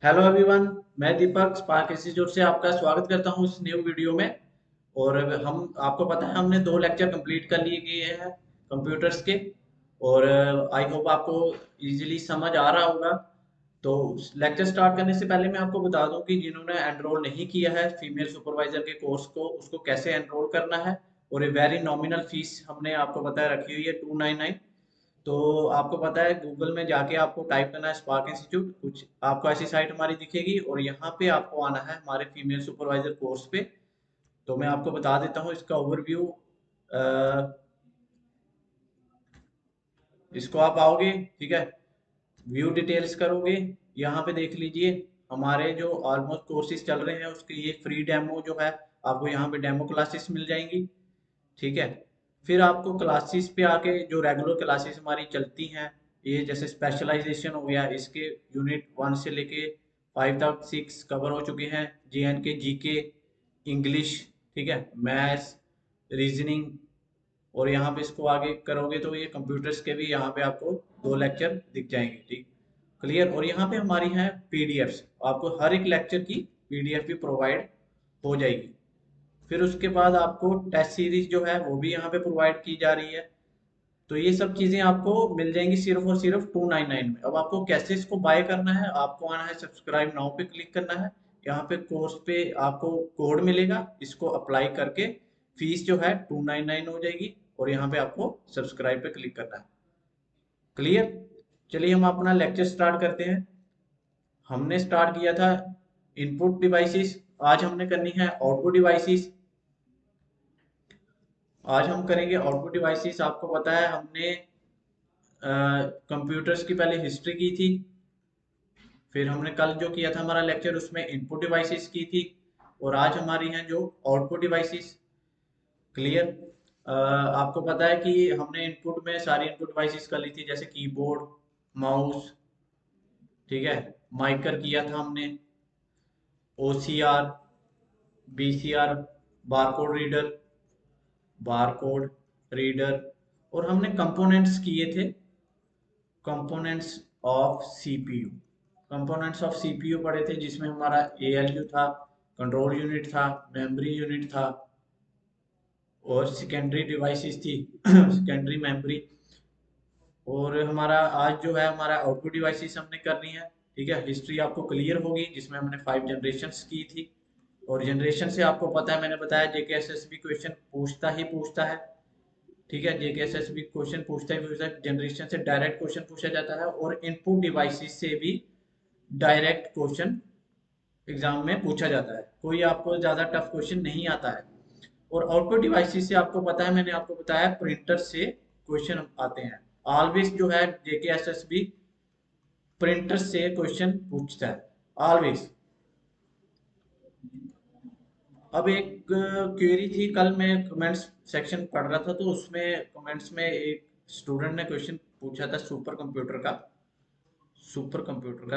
Hello everyone. मैं दीपक spark institute से आपका स्वागत करता हूं इस न्यू वीडियो में। और हम आपको पता है हमने 2 लेक्चर कंप्लीट कर लिए गए हैं कंप्यूटर्स के। और आई होप आपको इजीली समझ आ रहा होगा। तो लेक्चर स्टार्ट करने से पहले मैं आपको बता दूं कि जिन्होंने एनरोल नहीं किया है फीमेल सुपरवाइजर के कोर्स को, उसको कैसे एनरोल करना है। और ये वेरी नॉमिनल फीस हमने आपको बताया रखी हुई है 299। तो आपको पता है गूगल में जाके आपको टाइप करना है स्पार्क इंस्टीट्यूट, कुछ आपको ऐसी साइट हमारी दिखेगी और यहाँ पे आपको आना है हमारे फीमेल सुपरवाइजर कोर्स पे। तो मैं आपको बता देता हूँ इसका ओवरव्यू। इसको आप आओगे, ठीक है, व्यू डिटेल्स करोगे, यहाँ पे देख लीजिए हमारे जो ऑलमोस्ट कोर्सेज चल रहे हैं उसके ये फ्री डेमो जो है, आपको यहाँ पे डेमो क्लासेस मिल जाएंगी। ठीक है, फिर आपको क्लासेस पे आके जो रेगुलर क्लासेस हमारी चलती हैं, ये जैसे स्पेशलाइजेशन हो गया, इसके यूनिट 1 से लेके 5 तक 6 कवर हो चुके हैं। JNK GK, इंग्लिश, ठीक है, मैथ्स, रीजनिंग। और यहाँ पे इसको आगे करोगे तो ये कंप्यूटर्स के भी यहाँ पे आपको 2 लेक्चर दिख जाएंगे। ठीक, क्लियर। और यहाँ पे हमारी हैं पीडीएफ्स, आपको हर एक लेक्चर की पीडीएफ भी प्रोवाइड हो जाएगी। फिर उसके बाद आपको टेस्ट सीरीज जो है वो भी यहाँ पे प्रोवाइड की जा रही है। तो ये सब चीजें आपको मिल जाएंगी सिर्फ और सिर्फ 299 में। अब आपको कैसे इसको बाय करना है, आपको आना है सब्सक्राइब नाउ पे क्लिक करना है। यहाँ पे कोर्स पे आपको कोड मिलेगा, इसको अप्लाई करके फीस जो है 299 हो जाएगी। और यहाँ पे आपको सब्सक्राइब पे क्लिक करना है। क्लियर। चलिए हम अपना लेक्चर स्टार्ट करते हैं। हमने स्टार्ट किया था इनपुट डिवाइसेस, आज हमने करनी है आउटपुट डिवाइसेस। आज हम करेंगे आउटपुट डिवाइसेस। आपको पता है हमने कंप्यूटर्स की पहले हिस्ट्री की थी, फिर हमने कल जो किया था हमारा लेक्चर उसमें इनपुट डिवाइसेस की थी, और आज हमारी हैं जो आउटपुट डिवाइसेस। क्लियर। आपको पता है कि हमने इनपुट में सारी इनपुट डिवाइसेस कर ली थी, जैसे कीबोर्ड, माउस, ठीक है, माइकर किया था हमने, OCR, BCR, barcode reader, barcode reader. और हमने कंपोनेंट्स किए थे, components of CPU. Components of CPU पढ़े थे जिसमें हमारा ALU था, कंट्रोल यूनिट था, मेमोरी यूनिट था, और सेकेंडरी डिवाइसेस थी सेकेंडरी मेमोरी। और हमारा आज जो है हमारा आउटपुट डिवाइसेस हमने करनी है। ठीक है, हिस्ट्री आपको क्लियर होगी जिसमें हमने 5 जनरेशन्स की थी। और जनरेशन से आपको पता है, मैंने बताया JKSSB क्वेश्चन पूछता ही पूछता है। ठीक है, JKSSB क्वेश्चन पूछता ही पूछता है, जनरेशन से डायरेक्ट क्वेश्चन पूछा जाता है, और इनपुट डिवाइसेस से भी डायरेक्ट क्वेश्चन एग्जाम में पूछा जाता है, कोई आपको ज्यादा टफ क्वेश्चन नहीं आता है। और आउटपुट डिवाइसेस से आपको पता है, मैंने आपको बताया प्रिंटर से क्वेश्चन आते हैं। ऑलवेज जो है JKSSB प्रिंटर से क्वेश्चन पूछता है, ऑलवेज। अब एक क्वेरी थी, कल मैं कमेंट्स सेक्शन पढ़ रहा था तो उसमें कमेंट्स में एक स्टूडेंट ने क्वेश्चन पूछा था सुपर कंप्यूटर का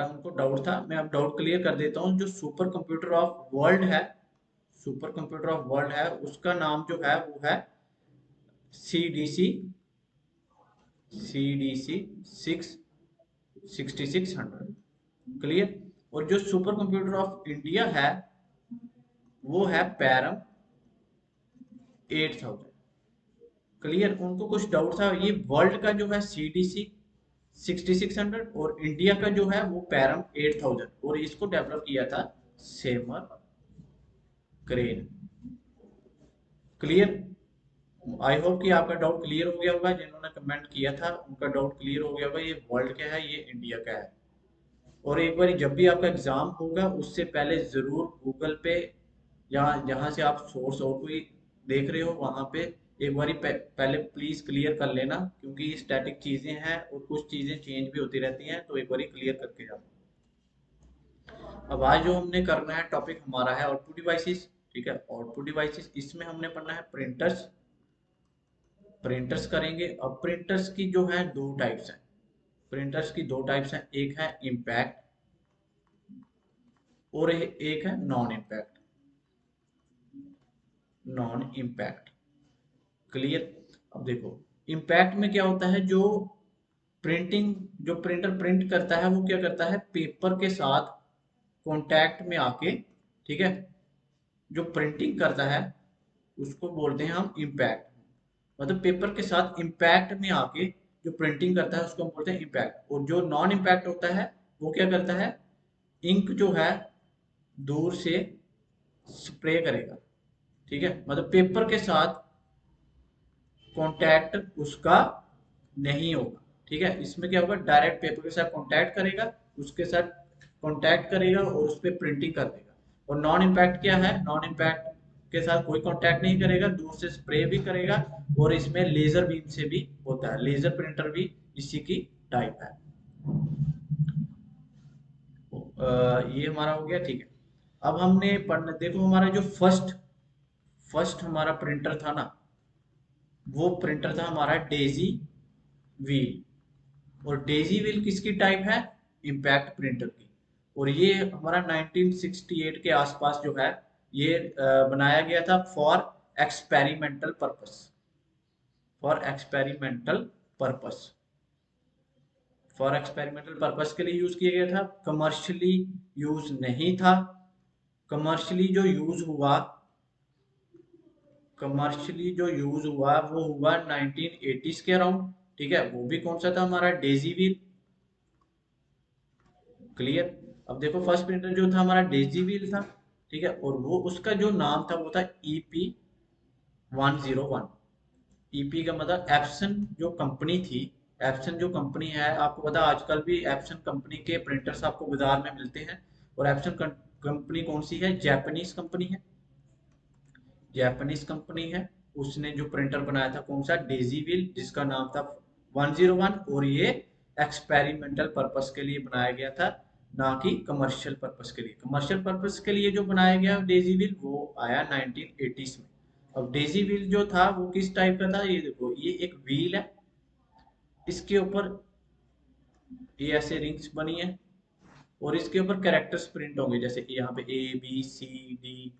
उनको डाउट था। मैं अब डाउट क्लियर कर देता हूँ। जो सुपर कंप्यूटर ऑफ वर्ल्ड है, सुपर कंप्यूटर ऑफ वर्ल्ड है, उसका नाम जो है वो है CDC 6600। क्लियर। और जो सुपर कंप्यूटर ऑफ इंडिया है वो है पैरम 8000। क्लियर। उनको कुछ डाउट था, ये वर्ल्ड का जो है CDC 6600 और इंडिया का जो है वो पैरम 8000, और इसको डेवलप किया था सेमर क्रेन। क्लियर। आई होप कि आपका डाउट क्लियर हो गया होगा, जिन्होंने कमेंट किया था उनका डाउट क्लियर हो गया होगा, ये वर्ल्ड का है ये इंडिया का है। और एक बार जब भी आपका एग्जाम होगा उससे पहले जरूर गूगल पे या जहाँ से आप सोर्स और कोई देख रहे हो वहां पे एक बार पहले प्लीज क्लियर कर लेना, क्योंकि ये स्टैटिक चीजें हैं और कुछ चीजें चेंज भी होती रहती हैं, तो एक बार क्लियर करके जाओ। अब आज जो हमने करना है टॉपिक हमारा है आउटपुट डिवाइसेस। ठीक है, आउटपुट डिवाइसेस, इसमें हमने पढ़ना है प्रिंटर्स। प्रिंटर्स करेंगे। अब प्रिंटर्स की जो है 2 टाइप्स हैं, प्रिंटर्स की 2 टाइप्स हैं, एक है इम्पैक्ट और एक है non impact. Non impact. Clear. अब देखो इम्पैक्ट में क्या होता है, जो प्रिंटिंग, जो प्रिंटर प्रिंट करता है वो क्या करता है, पेपर के साथ कांटेक्ट में आके, ठीक है, जो प्रिंटिंग करता है उसको बोलते हैं हम इम्पैक्ट। मतलब पेपर के साथ इम्पैक्ट में आके जो प्रिंटिंग करता है उसको हम बोलते हैं इम्पैक्ट। और जो नॉन इम्पैक्ट होता है वो क्या करता है, इंक जो है दूर से स्प्रे करेगा, ठीक है। मतलब पेपर के साथ कांटेक्ट उसका नहीं होगा, ठीक है। इसमें क्या होगा, डायरेक्ट पेपर के साथ कांटेक्ट करेगा, उसके साथ कांटेक्ट करेगा और उस पर प्रिंटिंग कर देगा। और नॉन इम्पैक्ट क्या है, नॉन इम्पैक्ट के साथ कोई कांटेक्ट नहीं करेगा, दूर से स्प्रे भी करेगा। और इसमें लेजर बीम से भी होता है, लेजर प्रिंटर भी इसी की टाइप है। ये हमारा हो गया, ठीक है। अब हमने पढ़ना, देखो हमारा जो फर्स्ट फर्स्ट हमारा प्रिंटर था ना, वो प्रिंटर था हमारा डेजी व्हील। और डेजी व्हील किसकी टाइप है, इम्पैक्ट प्रिंटर की। और ये हमारा 1968 के आसपास जो है, ये बनाया गया था for experimental purpose, for experimental purpose, for experimental purpose के लिए यूज किया गया था, कमर्शियली यूज नहीं था। कमर्शियली जो यूज हुआ, कमर्शियली जो यूज हुआ वो हुआ 1980s के अराउंड, ठीक है। वो भी कौन सा था, हमारा डेजी व्हील। क्लियर। अब देखो फर्स्ट प्रिंटर जो था हमारा डेजी व्हील था, ठीक है। और वो उसका जो नाम था वो था EP101। ईपी का मतलब एप्सन जो कंपनी थी, एप्सन जो कंपनी है, आपको पता है आजकल भी एप्सन कंपनी के प्रिंटर्स आपको बाजार में मिलते हैं। और एप्सन कंपनी कौन सी है, जापानीज कंपनी है, जापानीज कंपनी है। उसने जो प्रिंटर बनाया था कौन सा, डेजी व्हील, जिसका नाम था 101। और ये एक्सपेरिमेंटल पर्पस के लिए बनाया गया था, ना कि कमर्शियल पर्पस के लिए। कमर्शियल पर्पस के लिए जो बनाया गया डेजी व्हील वो आया 1980s में। अब डेजी व्हील जो था वो किस टाइप का था, ये देखो, ये एक व्हील है, इसके ऊपर ये ऐसे रिंग्स बनी है, और इसके ऊपर कैरेक्टर्स प्रिंट होंगे, जैसे कि यहाँ पे ABCDEF।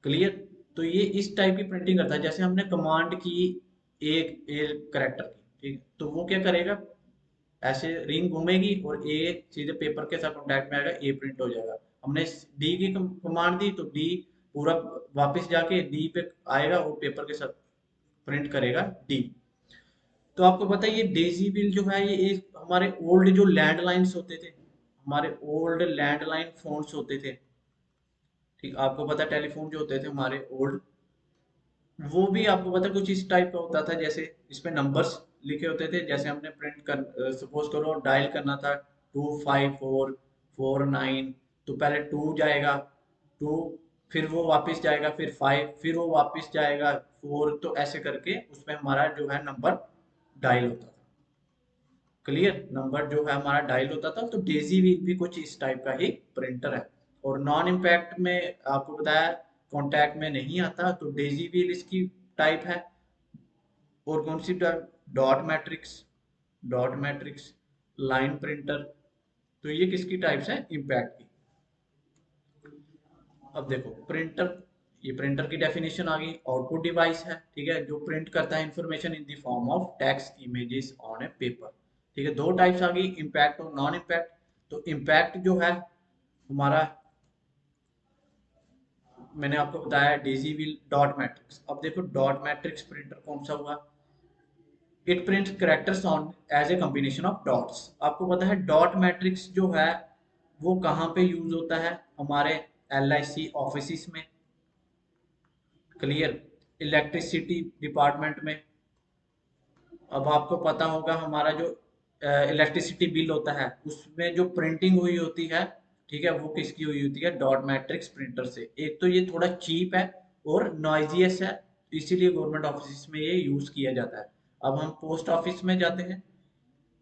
क्लियर। तो ये इस टाइप की प्रिंटिंग करता है, जैसे हमने कमांड की एक ए करेक्टर की, ठीक, तो वो क्या करेगा, ऐसे रिंग घूमेगी और ए सीधे पेपर के साथ कॉन्टैक्ट में आएगा, ए प्रिंट हो जाएगा। हमने डी की कमांड दी तो डी पूरा वापस जाके डी पे आएगा और पेपर के साथ प्रिंट करेगा डी। तो आपको पता है ये डेजी व्हील जो है, ये एक हमारे ओल्ड जो लैंडलाइंस होते थे, हमारे ओल्ड लैंडलाइन फोन्स होते थे, ठीक, आपको पता टेलीफोन जो होते थे हमारे ओल्ड, वो भी आपको पता कुछ इस टाइप का होता था, जैसे इसमें नंबर्स लिखे होते थे। जैसे हमने प्रिंट कर, सपोज करो डायल करना था 25449, तो पहले 2 जाएगा, 2, फिर वो वापस जाएगा, फिर 5, फिर वो वापस जाएगा 4, तो ऐसे करके उसमें हमारा जो है नंबर डायल होता था। क्लियर, नंबर जो है हमारा डायल होता था। तो डेजी व्हील भी कुछ इस टाइप का ही प्रिंटर है। और नॉन इम्पैक्ट में आपको बताया कॉन्टैक्ट में नहीं आता, तो डेजी व्हील इसकी टाइप है। और कौन सी type, dot matrix, dot matrix, line printer. तो ये किसकी टाइप्स है, इम्पैक्ट की। अब देखो प्रिंटर, ये प्रिंटर की डेफिनेशन आ गई, आउटपुट डिवाइस है, ठीक है, जो प्रिंट करता है information in the form of text images on A paper. ठीक है, दो टाइप्स आ गई, इम्पैक्ट और नॉन इम्पैक्ट। तो इम्पैक्ट जो है हमारा, मैंने आपको बताया डेजी व्हील, डॉट मैट्रिक्स। अब देखो डॉट मैट्रिक्स प्रिंटर कौन सा हुआ, it print characters on as a combination of dots. आपको पता है डॉट मैट्रिक्स जो है वो कहाँ पे यूज होता है, हमारे LIC ऑफिस में। क्लियर, इलेक्ट्रिसिटी डिपार्टमेंट में। अब आपको पता होगा हमारा जो इलेक्ट्रिसिटी बिल होता है उसमें जो प्रिंटिंग हुई होती है, ठीक है, वो किसकी हुई होती है, डॉट मैट्रिक्स प्रिंटर से। एक तो ये थोड़ा चीप है और नॉइजियस है, इसीलिए गवर्नमेंट ऑफिस में ये यूज किया जाता है। अब हम पोस्ट ऑफिस में जाते हैं,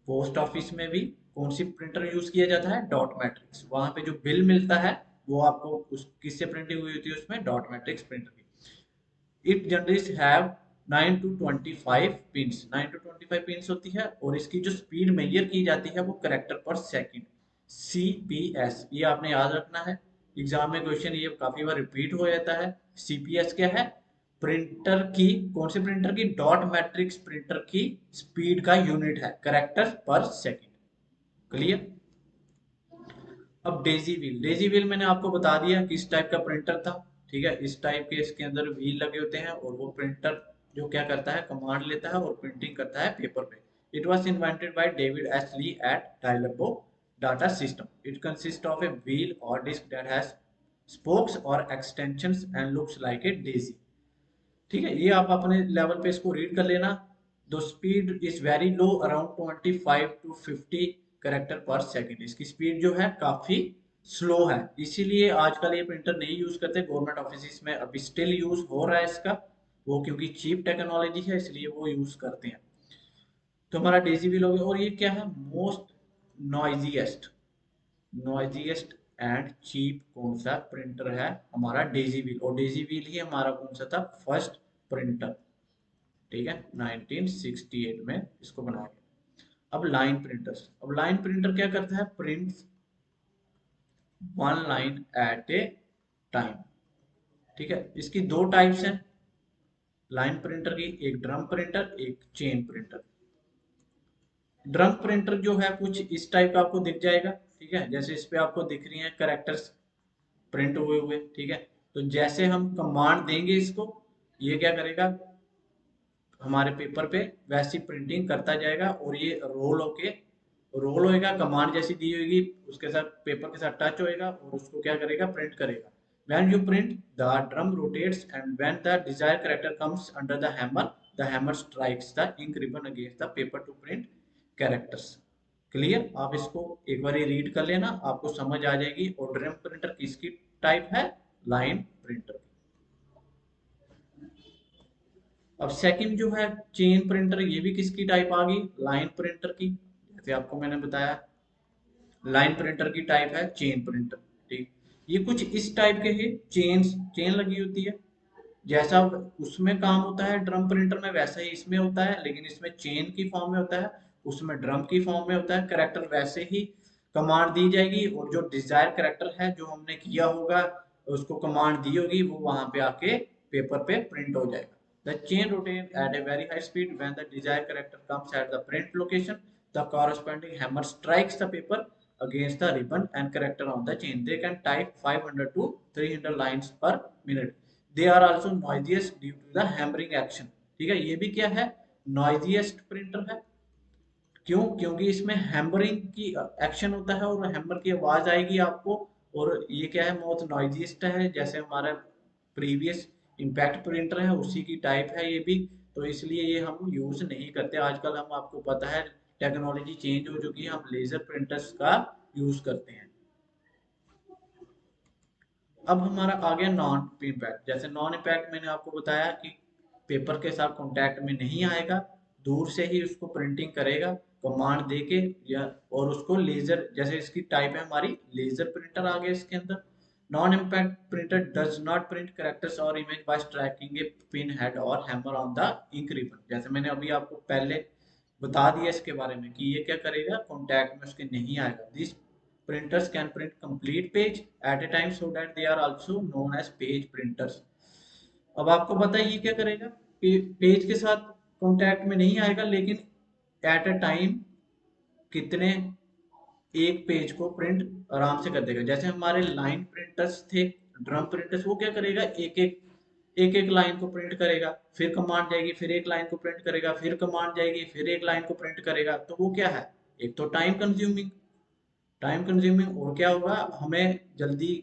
पोस्ट ऑफिस में भी कौन सी प्रिंटर यूज किया जाता है, डॉट मैट्रिक्स। वहां पे जो बिल मिलता है वो आपको उस किससे प्रिंटिंग हुई होती है, उसमें डॉट मैट्रिक्स प्रिंटर की। It generally have 9 to 25 pins, 9 to 25 pins होती है। और इसकी जो स्पीड मेजर की जाती है वो करेक्टर पर सेकंड, CPS, ये आपने याद रखना है। एग्जाम में क्वेश्चन ये काफी बार रिपीट हो जाता है। CPS क्या है, प्रिंटर की, कौन से प्रिंटर की, डॉट मैट्रिक्स प्रिंटर की स्पीड का यूनिट है, करेक्टर पर सेकंड। क्लियर। अब डेजी व्हील मैंने आपको बता दिया किस टाइप का प्रिंटर था, ठीक है। इस टाइप के इसके अंदर व्हील लगे होते हैं और वो प्रिंटर जो क्या करता है, कमांड लेता है और प्रिंटिंग करता है पेपर पे। It was invented by David S Lee at डायलबो data system. It consist of a wheel or disk that has spokes or extensions and looks like a daisy. ठीक है, ये आप अपने लेवल पे इसको रीड कर लेना। The speed is very low, around 25 to 50 character per second. इसकी स्पीड जो है काफी स्लो है, इसीलिए आजकल ये प्रिंटर नहीं यूज करते। गवर्नमेंट ऑफिस में अभी स्टिल यूज हो रहा है इसका, वो क्योंकि चीप टेक्नोलॉजी है इसलिए वो यूज करते हैं। तो हमारा डेजी व्हील हो गया। और ये क्या है, मोस्ट नॉइजीएस्ट नॉइजीएस्ट एंड चीप कौन सा प्रिंटर है, हमारा डेजी व्हील। और डेजी व्हील ही हमारा कौन सा था, फर्स्ट प्रिंटर, ठीक है, 1968 में इसको बनाया गया। अब लाइन प्रिंटर्स। अब लाइन प्रिंटर क्या करता है, prints one line at A time, ठीक है। इसकी दो टाइप्स हैं लाइन प्रिंटर की, एक ड्रम प्रिंटर, एक चेन प्रिंटर। ड्रम प्रिंटर जो है कुछ इस टाइप का आपको दिख जाएगा, ठीक है, जैसे इस पे आपको दिख रही हैं कैरेक्टर्स प्रिंट हुए हुए, ठीक है। तो जैसे हम कमांड देंगे इसको, ये क्या करेगा, हमारे पेपर पे वैसी प्रिंटिंग करता जाएगा और ये रोल होएगा, कमांड जैसी दी होगी उसके साथ पेपर के साथ टच होएगा और उसको क्या करेगा, प्रिंट करेगा। When you print, the drum rotates, and when the desired character comes under the hammer strikes the ink ribbon against the paper to print characters. Clear, आप इसको एक बार रीड कर लेना, आपको समझ आ जाएगी। और ड्रम प्रिंटर किसकी टाइप है, लाइन प्रिंटर। अब सेकंड जो है चेन प्रिंटर, ये भी किसकी टाइप आ गई, लाइन प्रिंटर की। जैसे आपको मैंने बताया लाइन प्रिंटर की टाइप है चेन प्रिंटर, ठीक। ये कुछ इस टाइप के ही चेन लगी होती है, जैसा उसमें काम होता है ड्रम प्रिंटर में वैसा ही इसमें होता है, लेकिन इसमें चेन की फॉर्म में होता है, उसमें ड्रम की फॉर्म में होता है। करेक्टर वैसे ही कमांड दी जाएगी और जो डिजायर करेक्टर है जो हमने किया होगा, उसको कमांड दी होगी, वो वहां पे आके पेपर पे प्रिंट हो जाएगा। The chain rotates at a very high speed. When the desired character comes at the print location, the corresponding hammer strikes the paper against the ribbon and character on the chain. They can type 500 to 300 lines per minute. They are also noisiest due to the hammering action. ठीक है, ये भी क्या है, noisiest printer है। क्यों, क्योंकि इसमें हैमरिंग की एक्शन होता है और हैमर की आवाज आएगी आपको। और ये क्या है, बहुत नॉइजीस्ट है, जैसे हमारा प्रीवियस इम्पैक्ट प्रिंटर है उसी की टाइप है ये भी। तो इसलिए ये हम यूज नहीं करते आजकल। हम, आपको पता है टेक्नोलॉजी चेंज हो चुकी है, हम लेजर प्रिंटर्स का यूज करते हैं। अब हमारा आ गया नॉन इम्पैक्ट। जैसे नॉन इम्पैक्ट मैंने आपको बताया कि पेपर के साथ कांटेक्ट में नहीं आएगा, दूर से ही उसको प्रिंटिंग करेगा कमांड देके, या और उसको लेजर, जैसे इसकी टाइप है हमारी लेजर प्रिंटर आ गया इसके अंदर। Non impact printer does not print characters or image by striking a pin head or hammer on the ink ribbon. जैसे मैंने अभी आपको पहले बता दिया इसके बारे में कि ये क्या करेगा, कॉन्टैक्ट में उसके नहीं आएगा। This printers can print complete page at a time so that they are also known as page printers. अब आपको पता है ये क्या करेगा, पेज के साथ कांटेक्ट में नहीं आएगा, लेकिन एट अ टाइम कितने, एक पेज को प्रिंट आराम से कर देगा। जैसे हमारे लाइन प्रिंटर्स थे, ड्रम प्रिंटर्स, वो क्या करेगा, एक एक लाइन को प्रिंट करेगा, फिर कमांड जाएगी, फिर एक लाइन को प्रिंट करेगा, फिर कमांड जाएगी, फिर एक लाइन को प्रिंट करेगा। तो वो क्या है, एक तो टाइम कंज्यूमिंग और क्या होगा, हमें जल्दी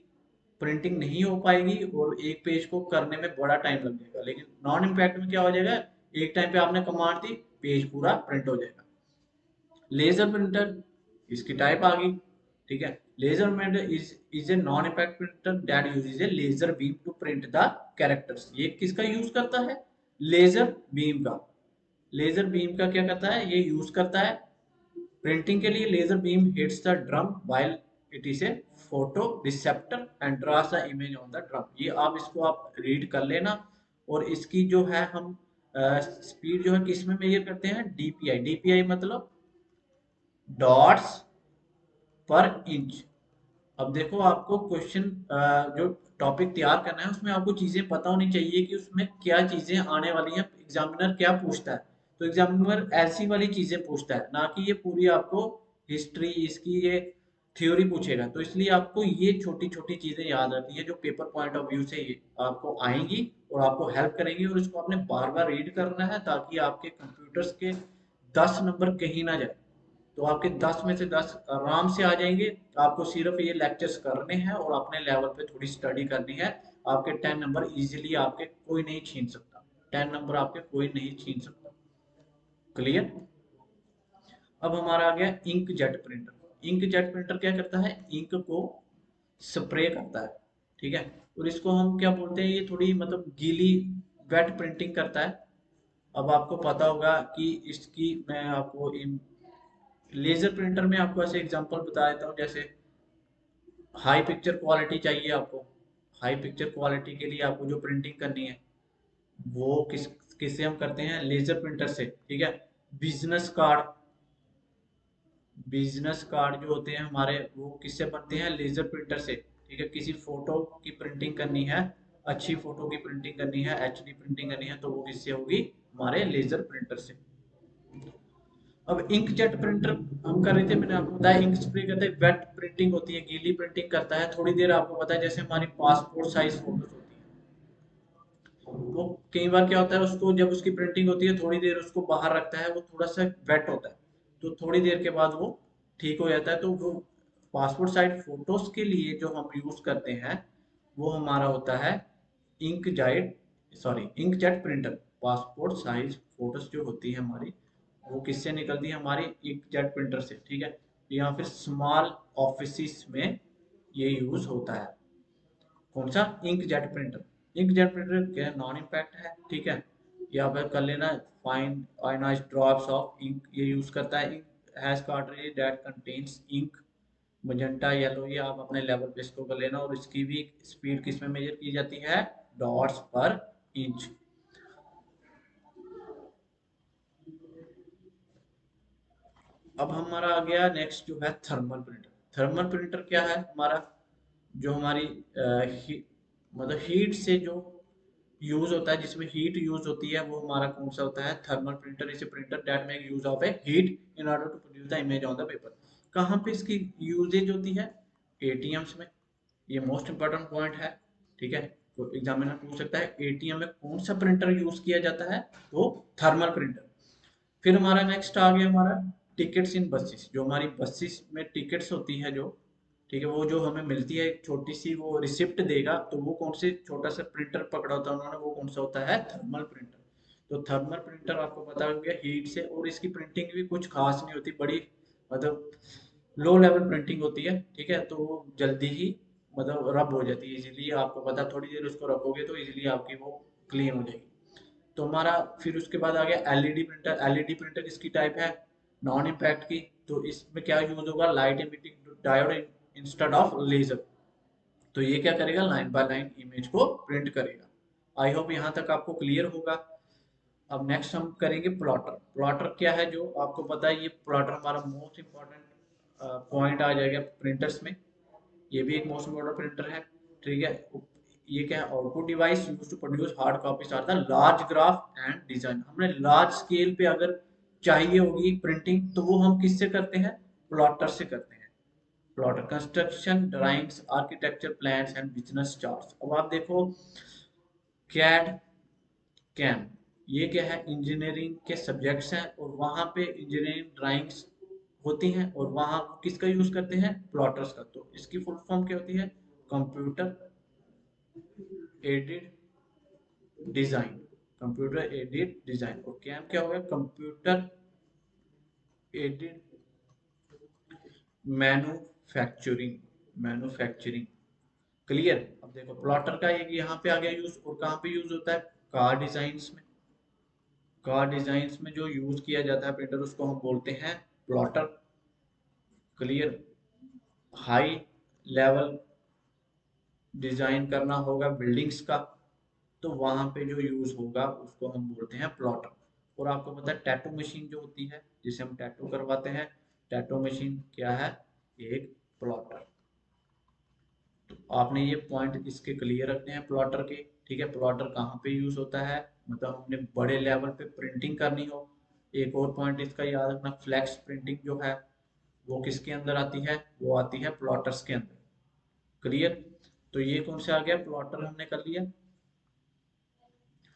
प्रिंटिंग नहीं हो पाएगी और एक पेज को करने में बड़ा टाइम लग जाएगा। लेकिन नॉन इम्पैक्ट में क्या हो जाएगा, एक टाइम पे आपने कमांड दी, पेज पूरा प्रिंट हो जाएगा। लेजर प्रिंटर, इसकी टाइप आ गई, ठीक है। Laser printer is a non impact printer that uses a laser beam to print the characters. ये किसका यूज करता है, लेजर बीम का। लेजर बीम का क्या करता है, ये यूज करता है प्रिंटिंग के लिए। Laser beam hits the drum while it is a photo receptor and draws the image on the drum. ये आप इसको आप रीड कर लेना। और इसकी जो है हम स्पीड जो है किस में मेजर करते हैं, डीपीआई। डीपीआई मतलब डॉट्स पर इंच। अब देखो, आपको क्वेश्चन जो टॉपिक तैयार करना है उसमें आपको चीजें पता होनी चाहिए कि उसमें क्या चीजें आने वाली हैं, एग्जामिनर क्या पूछता है। तो एग्जामिनर ऐसी वाली चीजें पूछता है, ना कि ये पूरी आपको हिस्ट्री इसकी, ये थ्योरी पूछेगा, तो इसलिए आपको ये छोटी छोटी चीजें याद रखनी है जो पेपर पॉइंट ऑफ व्यू से ये आपको आएंगी और आपको हेल्प करेंगी, और इसको आपने बार बार रीड करना है ताकि आपके कंप्यूटर्स के 10 नंबर कहीं ना जाए। तो आपके 10 में से 10 आराम से आ जाएंगे। आपको सिर्फ ये लेक्चर्स करने हैं और अपने लेवल पे थोड़ी स्टडी करनी है। आपके 10 नंबर इजीली आपके कोई नहीं छीन सकता। 10 नंबर आपके कोई नहीं छीन सकता। क्लियर। अब हमारा आ गया ink jet printer. Ink jet printer क्या करता है, इंक को स्प्रे करता है, ठीक है। और इसको हम क्या बोलते हैं, ये थोड़ी मतलब गीली वेट प्रिंटिंग करता है। अब आपको पता होगा कि इसकी मैं आपको इन लेजर प्रिंटर में आपको ऐसे एग्जांपल बता देता हूँ। जैसे हाई पिक्चर क्वालिटी चाहिए आपको, हाई पिक्चर क्वालिटी के लिए आपको जो प्रिंटिंग करनी है वो किससे हम करते हैं, लेजर प्रिंटर से, ठीक है। बिजनेस कार्ड, बिजनेस कार्ड जो होते हैं हमारे वो किससे बनते हैं, लेजर प्रिंटर से, ठीक है। किसी फोटो की प्रिंटिंग करनी है, अच्छी फोटो की प्रिंटिंग करनी है, एचडी प्रिंटिंग करनी है, तो वो किससे होगी, हमारे लेजर प्रिंटर से। अब इंकजेट प्रिंटर हम कर रहे थे, मैंने आपको बताया इंक स्प्रे करते हैं, वेट प्रिंटिंग होती है, गीली प्रिंटिंग करता है थोड़ी देर। आपको पता है जैसे हमारी पासपोर्ट साइज फोटोज होती है, वो कई बार क्या होता है, उसको जब उसकी प्रिंटिंग होती है थोड़ी देर उसको बाहर रखता है, वो थोड़ा सा वेट होता है, तो थोड़ी देर के बाद वो ठीक हो जाता है। तो वो पासपोर्ट साइज फोटोज के लिए जो हम यूज करते हैं वो हमारा होता है ink jet, sorry ink jet printer. Passport size photos जो होती है हमारी, वो किससे निकलती है, हमारी इंक जेट प्रिंटर से, ठीक है। या फिर स्मॉल ऑफिस में ये यूज होता है। कौन सा, ink jet printer. Ink jet printer क्या नॉन इम्पैक्ट है, ठीक है। या फिर कर लेना fine ionized drops of ink, ये यूज करता है। Ink has cartridge that contains ink magenta yellow, ये आप अपने लेवल पे इसको कर लेना। और इसकी भी स्पीड किस में मेजर की जाती है, डॉट्स पर इंच। अब हमारा आ गया नेक्स्ट जो है थर्मल प्रिंटर। थर्मल प्रिंटर क्या है हमारा, जो हमारी मतलब हीट से जो यूज होता है, जिसमें हीट यूज होती है, वो हमारा कौन सा होता है, थर्मल प्रिंटर। इसे printer that make use of a heat in order to produce the image on the paper. कहाँ पे इसकी यूजेज होती है, एटीएम्स में। ये मोस्ट इंपॉर्टेंट पॉइंट है, ठीक है। तो एग्जामिनर पूछ सकता है एटीएम में कौन सा प्रिंटर यूज किया जाता है, तो थर्मल प्रिंटर। फिर हमारा नेक्स्ट आ गया हमारा टिकट्स इन बसेस। जो हमारी बसेस में टिकट्स होती है जो, ठीक है, वो जो हमें मिलती है एक छोटी सी वो रिसिप्ट देगा, तो वो कौन से छोटा सा प्रिंटर पकड़ा होता है उन्होंने, वो कौन सा होता है, थर्मल प्रिंटर। तो थर्मल प्रिंटर आपको पता हो गया हीट से, और इसकी प्रिंटिंग भी कुछ खास नहीं होती, बड़ी मतलब लो लेवल प्रिंटिंग होती है, ठीक है। तो वो जल्दी ही मतलब रब हो जाती है इजीली। आपको पता थोड़ी देर उसको रखोगे तो इजीली आपकी वो क्लीन हो जाएगी। तो हमारा फिर उसके बाद आ गया एलईडी प्रिंटर। एलईडी प्रिंटर किसकी टाइप है, नॉन इम्पैक्ट की। तो इसमें क्या यूज होगा, light emitting diode instead of laser. तो ये क्या करेगा, लाइन बाय लाइन इमेज को प्रिंट करेगा। आई होप यहाँ तक आपको क्लियर होगा। अब नेक्स्ट हम करेंगे प्लॉटर। प्लॉटर क्या है, जो आपको पता है, ये प्लॉटर हमारा मोस्ट इंपॉर्टेंट पॉइंट आ जाएगा प्रिंटर्स में। ये भी एक मोस्ट इंपॉर्टेंट प्रिंटर है, ठीक है। ये क्या है, output device use to produce hard copies are the large graph and design. हमने लार्ज स्केल पे अगर चाहिए होगी प्रिंटिंग, तो वो हम किससे करते हैं, प्लॉटर से करते हैं। Plotter construction drawings architecture plans and business charts. अब आप देखो कैड कैम, ये क्या है, इंजीनियरिंग के सब्जेक्ट्स हैं, और वहां पे इंजीनियरिंग ड्राइंग्स होती हैं, और वहां किसका यूज करते हैं, प्लॉटर्स का। तो इसकी फुल फॉर्म क्या होती है, computer aided design. Computer aided design. और कैम क्या हो गया, computer aided manufacturing, manufacturing. Clear. अब देखो प्लॉटर का एक यहाँ पे आ गया यूज, और कहाँ पे यूज होता है, कार डिजाइन्स में। कार डिजाइन्स में जो यूज किया जाता है प्रिंटर, उसको हम बोलते हैं plotter. Clear. High level design करना होगा बिल्डिंग्स का, तो वहां पे जो यूज होगा उसको हम बोलते हैं प्लॉटर। और आपको पता है टैटू मशीन जो होती है, जिसे हम टैटू करवाते हैं, टैटू मशीन क्या है, एक प्लॉटर। तो आपने ये पॉइंट इसके क्लियर रखने हैं प्लॉटर के, ठीक है। प्लॉटर कहाँ पे यूज होता है, मतलब हमने बड़े लेवल पे प्रिंटिंग करनी हो। एक और पॉइंट इसका याद रखना, फ्लैक्स प्रिंटिंग जो है वो किसके अंदर आती है, वो आती है प्लॉटर्स के अंदर। क्लियर। तो ये कौन सा आ गया, प्लॉटर हमने कर लिया,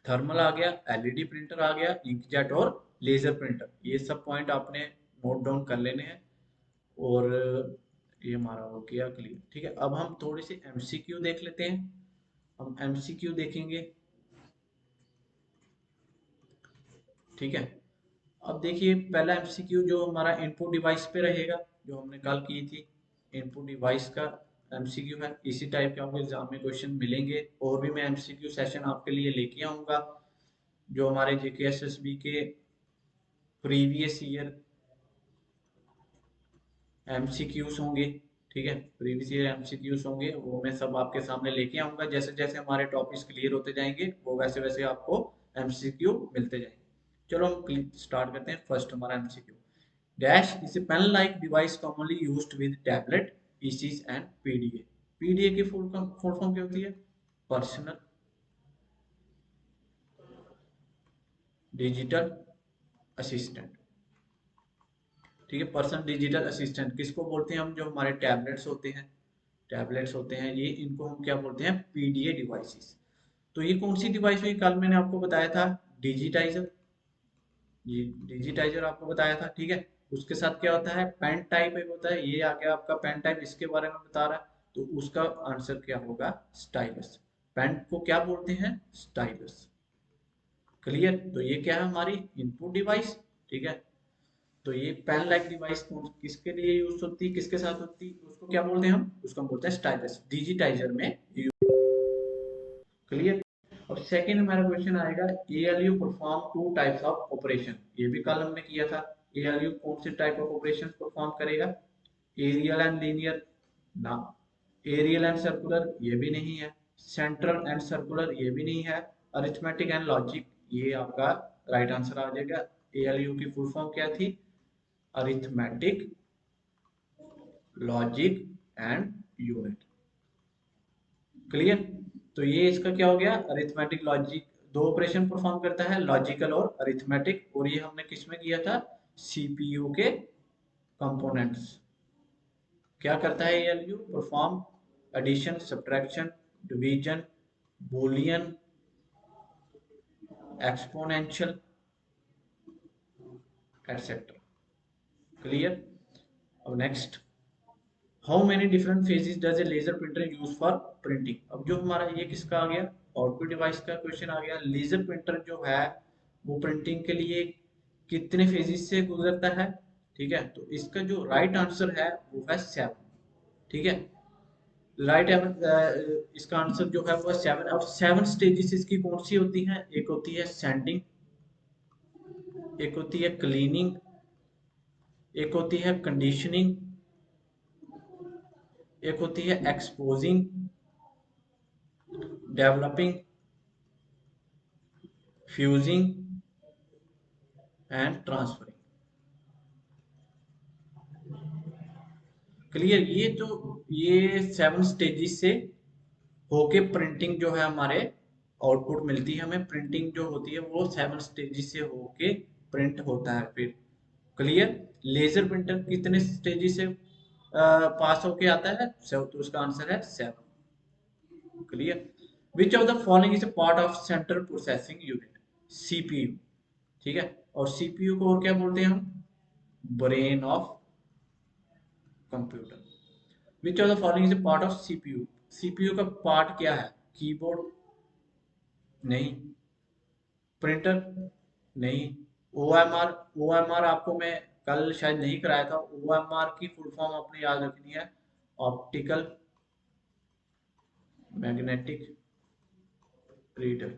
थर्मल आ गया, एलईडी प्रिंटर आ गया, इंकजेट और लेजर प्रिंटर। ये सब पॉइंट आपने नोट डाउन कर लेने हैं। और ये हमारा हो गया क्लियर। ठीक है, अब हम थोड़ी सी एमसीक्यू देख लेते हैं। हम एमसीक्यू देखेंगे। ठीक है, अब देखिए पहला एमसीक्यू जो हमारा इनपुट डिवाइस पे रहेगा, जो हमने कल की थी, इनपुट डिवाइस का एमसीक्यू है। इसी टाइप के आपको एग्जाम में क्वेश्चन मिलेंगे, और भी मैं एमसीक्यू सेशन आपके लिए लेके आऊंगा, जो हमारे जेकेएसएसबी के प्रीवियस ईयर एमसीक्यूज होंगे। ठीक है, प्रीवियस ईयर एमसीक्यूज होंगे, वो मैं सब आपके सामने लेके आऊंगा। जैसे जैसे हमारे टॉपिक्स क्लियर होते जाएंगे, वो वैसे वैसे आपको एमसीक्यू मिलते जाएंगे। चलो हम स्टार्ट करते हैं। फर्स्ट हमारा MCQ, dash is a pen like device commonly used with tablet, PCs and PDA. PDA की फुल फॉर्म क्या होती है, पर्सनल डिजिटल असिस्टेंट। ठीक है, पर्सनल डिजिटल असिस्टेंट किसको बोलते हैं हम, जो हमारे टैबलेट्स होते हैं, टैबलेट्स होते हैं ये, इनको हम क्या बोलते हैं, पीडीए डिवाइसेस। तो ये कौन सी डिवाइस हुई, कल मैंने आपको बताया था डिजिटाइजर, ये डिजिटाइजर आपको बताया था। ठीक है, उसके साथ क्या होता है, पेन टाइप एक होता है, ये आ गया आपका पेन टाइप, इसके बारे में बता रहा है। तो उसका आंसर क्या होगा, स्टाइलस। पेन को क्या बोलते हैं, स्टाइलस। क्लियर। तो ये क्या है, हमारी इनपुट डिवाइस। ठीक है, तो ये पेन लाइक डिवाइस किसके लिए यूज होती है, किसके साथ होती है, उसको क्या बोलते हैं हम, उसको हम बोलते हैं स्टाइलस, डिजिटाइजर में। क्लियर। और सेकंड हमारा क्वेश्चन आएगा, ALU perform two types of operation. ये भी कल हमने किया था। एएलयू कौन से टाइप ऑफ ऑपरेशन परफॉर्म करेगा, एरियल एंड लीनियर ना, एरियल एंड सर्कुलर ये भी नहीं है, सेंट्रल एंड सर्कुलर ये भी नहीं है, अरिथमेटिक एंड लॉजिक ये आपका राइट आंसर आ जाएगा। एएलयू की फुल फॉर्म क्या थी, arithmetic logic and unit. Clear. तो ये इसका क्या हो गया, अरिथमेटिक लॉजिक, दो ऑपरेशन परफॉर्म करता है, लॉजिकल और अरिथमेटिक, और ये हमने किसमें किया था, सीपीयू के कंपोनेंट्स। क्या करता है ALU, perform addition, subtraction, division, Boolean, exponential, et cetera. Clear. अब next, how many different phases does a laser printer use for printing. अब जो हमारा ये किसका आ गया, आउटपुट डिवाइस का क्वेश्चन आ गया। लेजर प्रिंटर जो है वो प्रिंटिंग के लिए कितने फेजेस से गुजरता है। ठीक है, तो इसका जो राइट आंसर है वो है 7। ठीक है, राइट इसका आंसर जो है वो है 7। अब 7 स्टेजेस इसकी कौन सी होती हैं, एक होती है सैंडिंग, एक होती है क्लीनिंग, एक होती है कंडीशनिंग, एक होती है exposing, developing, fusing and transferring. Clear. ये जो ये 7 स्टेजेस से होके प्रिंटिंग जो है हमारे आउटपुट मिलती है हमें, प्रिंटिंग जो होती है वो 7 स्टेजेस से होके प्रिंट होता है फिर। क्लियर। लेजर प्रिंटर कितने स्टेजेस से पास होके आता है, तो उसका आंसर है 7। Clear. Which of the following is a part of central processing unit, CPU. ठीक है, और सीपीयू को और क्या बोलते हैं हम, brain of computer. Which of the following is a part of CPU, CPU का पार्ट क्या है, कीबोर्ड नहीं, प्रिंटर नहीं, ओएमआर, ओएमआर आपको मैं कल शायद नहीं कराया था, ओएमआर की फुल फॉर्म आपने याद रखनी है, ऑप्टिकल मैग्नेटिक रीडर।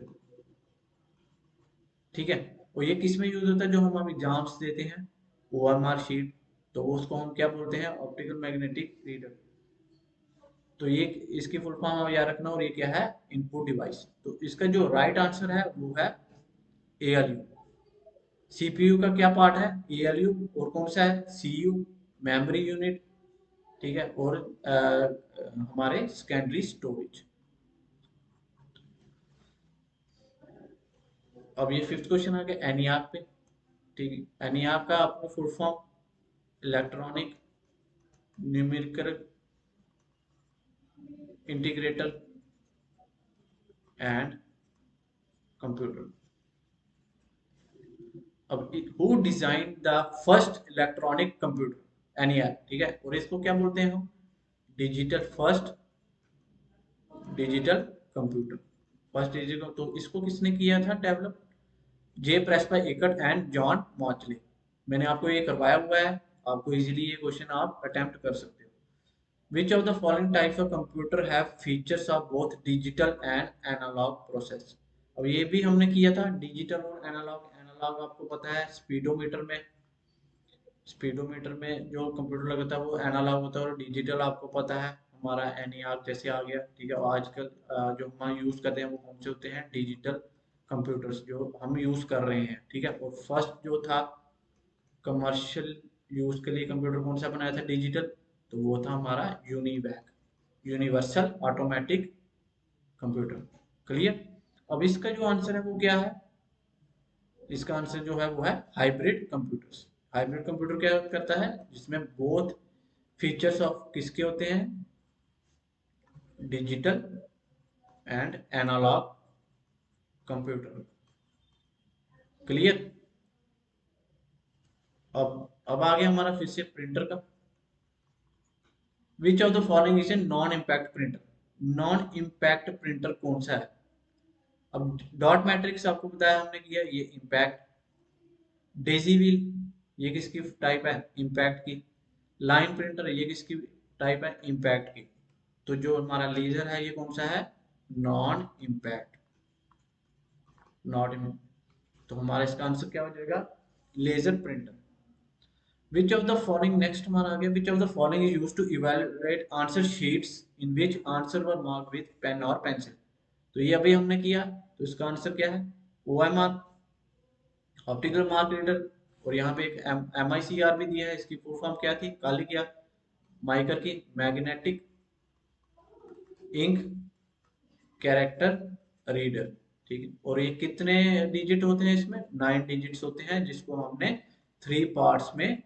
ठीक है, और ये किस में यूज होता है, जो हम एग्जाम्स देते हैं ओएमआर शीट, तो उसको हम क्या बोलते हैं, ऑप्टिकल मैग्नेटिक रीडर। तो ये इसकी फुल फॉर्म आप याद रखना, और ये क्या है, इनपुट डिवाइस। तो इसका जो राइट आंसर है वो है एएलयू। सीपीयू का क्या पार्ट है, एएलयू, और कौन सा है, सीयू, मेमोरी यूनिट। ठीक है, और हमारे सेकेंडरी स्टोरेज। अब ये फिफ्थ क्वेश्चन आ गया एनईआर पे। ठीक है, एनईआर का आपको full form, electronic numerical integrator and computer. अब who design the first electronic computer, ENIAC, ठीक है, और इसको क्या बोलते हैं हम, digital first digital computer, first digital. तो इसको किसने किया था डेवलप, जे प्रेस्पर एकट एंड जॉन मॉचले। मैंने आपको ये करवाया हुआ है, आपको इजीली ये क्वेश्चन आप अटेम्प्ट कर सकते हो। Which of the following types of computer have features of both digital and analog process? अब ये भी हमने किया था डिजिटल और एनालॉग। एनालॉग आपको पता है स्पीडोमीटर में, स्पीडोमीटर में जो कंप्यूटर लगता है वो एनालॉग होता है, और डिजिटल आपको पता है हमारा एनईआर जैसे आ गया, ठीक है। और आजकल जो हम यूज करते हैं वो कौन से होते हैं, डिजिटल कंप्यूटर्स जो हम यूज कर रहे हैं, ठीक है। और फर्स्ट जो था कमर्शियल यूज के लिए कंप्यूटर कौन सा बनाया था डिजिटल, तो वो था हमारा UNIVAC, universal automatic computer. Clear. अब इसका जो आंसर है वो क्या है, इसका आंसर जो है वो है हाइब्रिड कंप्यूटर्स। हाइब्रिड कंप्यूटर क्या करता है, जिसमें बोथ फीचर्स ऑफ किसके होते हैं, digital and analog computer. Clear. अब आगे हमारा फिर से प्रिंटर का। Which of the following is a non impact printer, non impact printer कौन सा है। अब डॉट मैट्रिक्स आपको बताया हमने किया, ये इम्पैक्ट। डेजी व्हील ये किसकी टाइप है, इम्पैक्ट की। लाइन प्रिंटर ये किसकी टाइप है, इम्पैक्ट की। तो जो हमारा लेजर है ये कौन सा है, नॉन इम्पैक्ट, नॉट इम्पैक्ट। तो हमारा इसका आंसर क्या हो जाएगा, laser printer. Which of the following, next हमारा आ गया, which of the following is used to evaluate answer sheets in which answer were marked with pen और pencil। तो ये अभी हमने किया, तो इसका आंसर क्या है, OMR, ऑप्टिकल मार्क रीडर। और यहाँ पे एक MICR भी दिया है, इसकी फुल फॉर्म क्या थी, काली क्या, माइकर की मैग्नेटिक इंक कैरेक्टर रीडर, ठीक है। और ये कितने डिजिट होते हैं, इसमें 9 डिजिट्स होते हैं, जिसको हमने 3 पार्ट्स में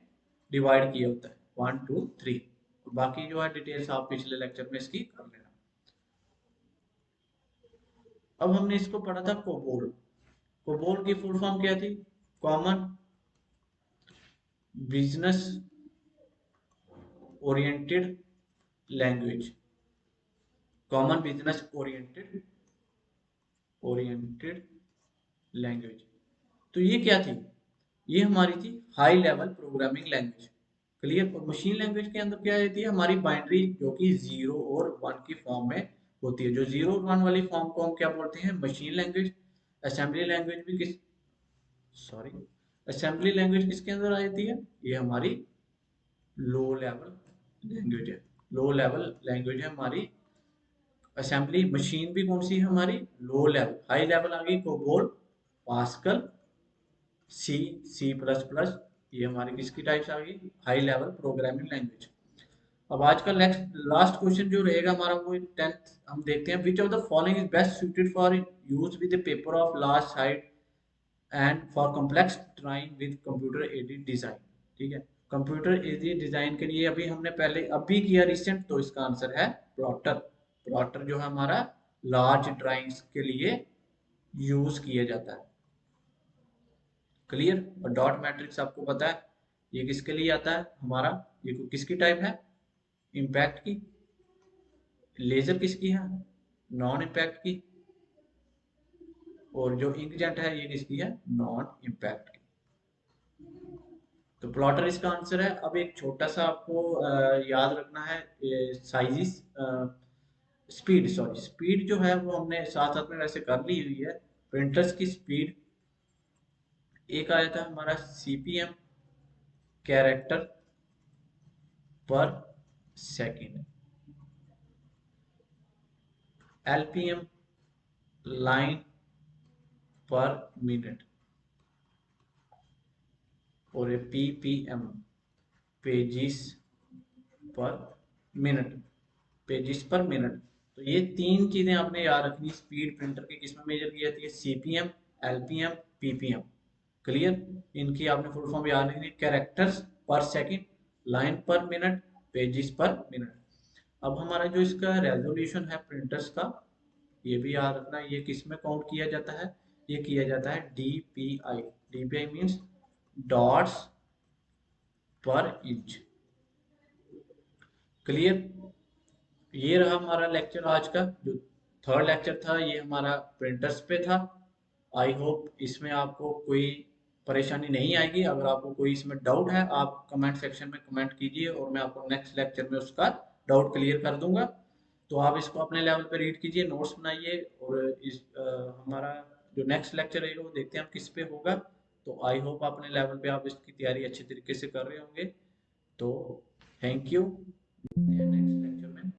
डिवाइड किया होता है, 1 2 3। बाकी जो है डिटेल्स आप पिछले लेक्चर में इसकी कर लेना। अब हमने इसको पढ़ा था कोबोल। कोबोल की फुल फॉर्म क्या थी, common business oriented language, common business oriented oriented language. तो ये क्या थी, ये हमारी थी high level programming language. Clear. और मशीन लैंग्वेज के अंदर क्या रहती है, हमारी बाइनरी जो कि 0 और 1 की फॉर्म में होती है। जो 0 और 1 वाली फॉर्म को हम क्या बोलते हैं, मशीन लैंग्वेज। असेंबली लैंग्वेज भी किस, सॉरी, असेंबली लैंग्वेज किसके अंदर आ जाती है, ये हमारी लो लेवल लैंग्वेज है, लो लेवल लैंग्वेज है हमारी असेंबली। मशीन भी कौन सी है हमारी, लो लेवल। हाई लेवल आ गई कोबोल, पास्कल, सी, सी प्लस प्लस, ये हमारी किसकी टाइप्स आ गई, हाई लेवल प्रोग्रामिंग लैंग्वेज। अब आज का नेक्स्ट लास्ट क्वेश्चन जो रहेगा हमारा वो 10th हम देखते हैं। विच of the following is best suited for use with paper of large size and for complex drawing with computer aided design, ठीक है। कंप्यूटर एडेड डिजाइन के लिए अभी हमने पहले अभी किया रिसेंट, तो इसका आंसर है प्लॉटर। प्लॉटर जो है हमारा लार्ज ड्राइंग्स के लिए यूज किया जाता है। क्लियर। और डॉट मैट्रिक्स आपको पता है ये किसके लिए आता है हमारा, ये किसकी टाइप है, इम्पैक्ट की। लेजर किसकी है, नॉन इम्पैक्ट की। और जो इंकजेट है ये किसकी है, नॉन इम्पैक्ट की। तो प्लॉटर इसका आंसर है। अब एक छोटा सा आपको याद रखना है, साइजिस, स्पीड, सॉरी स्पीड जो है वो हमने साथ साथ में वैसे कर ली हुई है। प्रिंटर्स की स्पीड एक आया था हमारा CPM, कैरेक्टर पर सेकेंड। LPM, लाइन पर मिनट। और PPM, पेजिस पर मिनट, पेजिस पर मिनट। तो ये 3 चीजें आपने याद रखनी। स्पीड प्रिंटर की किस में मेजर की जाती है, CPM, LPM, PPM। क्लियर। इनकी आपने फुल फॉर्म याद रखनी, कैरेक्टर्स पर सेकंड, लाइन पर मिनट, पेजेस पर मिनट। अब हमारा जो इसका रेजोल्यूशन है प्रिंटर्स का, ये भी याद रखना, ये किस में काउंट किया जाता है, ये किया जाता है डीपीआई। डीपीआई मीन्स डॉट्स पर इंच। क्लियर। ये रहा हमारा लेक्चर आज का, जो थर्ड लेक्चर था ये हमारा प्रिंटर्स पे था। आई होप इसमें आपको कोई परेशानी नहीं आएगी। अगर आपको कोई इसमें डाउट है आप कमेंट सेक्शन में कमेंट कीजिए और मैं आपको नेक्स्ट लेक्चर में उसका डाउट क्लियर कर दूंगा। तो आप इसको अपने लेवल पे रीड कीजिए, नोट्स बनाइए, और इस हमारा जो नेक्स्ट लेक्चर है वो देखते हैं हम किस पे होगा। तो आई होप अपने लेवल पे आप इसकी तैयारी अच्छी तरीके से कर रहे होंगे। तो थैंक यू, नेक्स्ट लेक्चर में